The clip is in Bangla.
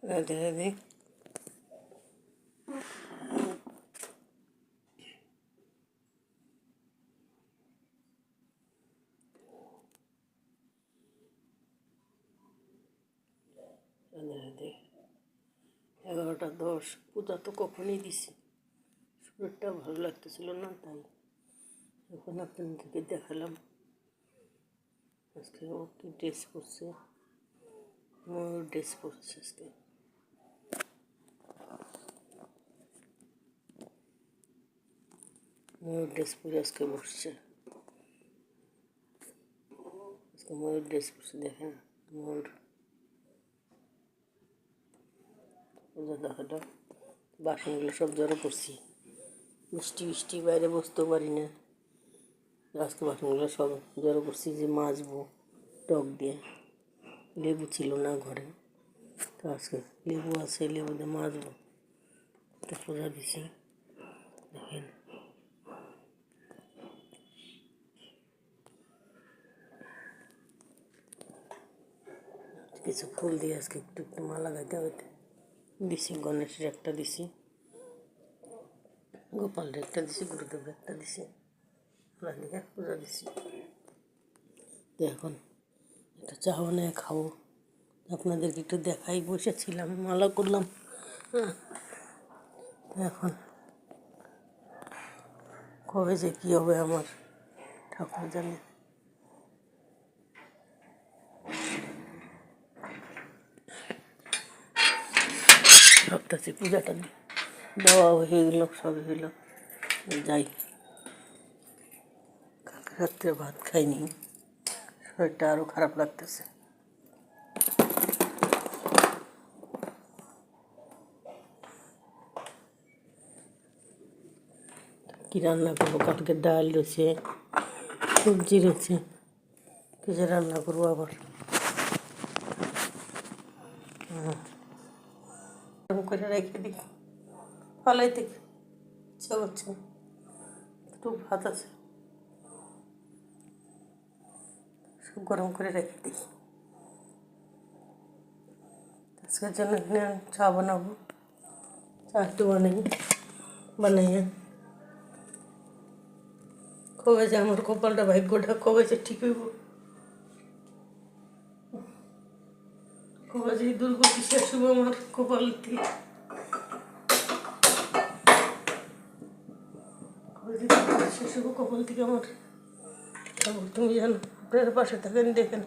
রাধে রাধে। রাধে রাধে। 11:10 পূজা তো কখনই দিছি, শরীরটা ভালো লাগতেছিল না, তাই এখন আপনাদেরকে দেখালাম। আজকে ও কি ড্রেস পরছে, ময়ূর ড্রেস পরছে আজকে। ময়ূর ড্রেস পরে আজকে বসছে, আজকে ময়ূর ড্রেস পরছে। দেখেন ময়ূর পূজা দেখাটা। বাসনগুলো সব জড়ো করছি, বৃষ্টি বৃষ্টি বাইরে বসতেও পারি না। আজকে বাসনগুলো সব জড়ো করছি যে মাজবো টক দিয়ে। লেবু ছিল না ঘরে, তো আজকে লেবু আছে, লেবু দিয়ে মাজবো। তো পূজা দিছি দেখেন। কিছু ফুল দিয়ে আজকে একটু একটু মালা গাইতে হইতে দিছি। গণেশের একটা দিছি, গোপালের একটা দিছি, গুরুদেবের একটা দিছি, দিকে পূজা দিছি। তো এখন একটা চা বানিয়ে খাবো, আপনাদেরকে একটু দেখাই। বসেছিলাম, মালা করলাম। এখন কবে যে কী হবে আমার ঠাকুর জানে। ভাবতেছি পূজাটা দেওয়া হয়ে গেল, সবই হইল, যাই। কালকে রাত্রে ভাত খাইনি, শরীরটা আরও খারাপ লাগতেছে। কী রান্না করবো? কালকে ডাল রয়েছে, সবজি রয়েছে, কিছু রান্না করবো আবার। গরম করে রেখে দিই, ফলাই থেকে ইচ্ছা করছে। একটু ভাত আছে, সব গরম করে রেখে দিই। আজকের জন্য এখানে চা বানাবো, চা একটু বানাইয়া কবে যে আমার কপালটা, ভাগ্যটা কবে যে ঠিক হইব, কবে যে দুর্গতি শেষ হবো আমার কপাল থেকে, কবে যে শেষ হবো কপাল থেকে আমার। তুমি জানো, আপনার পাশে থাকেন, দেখেন।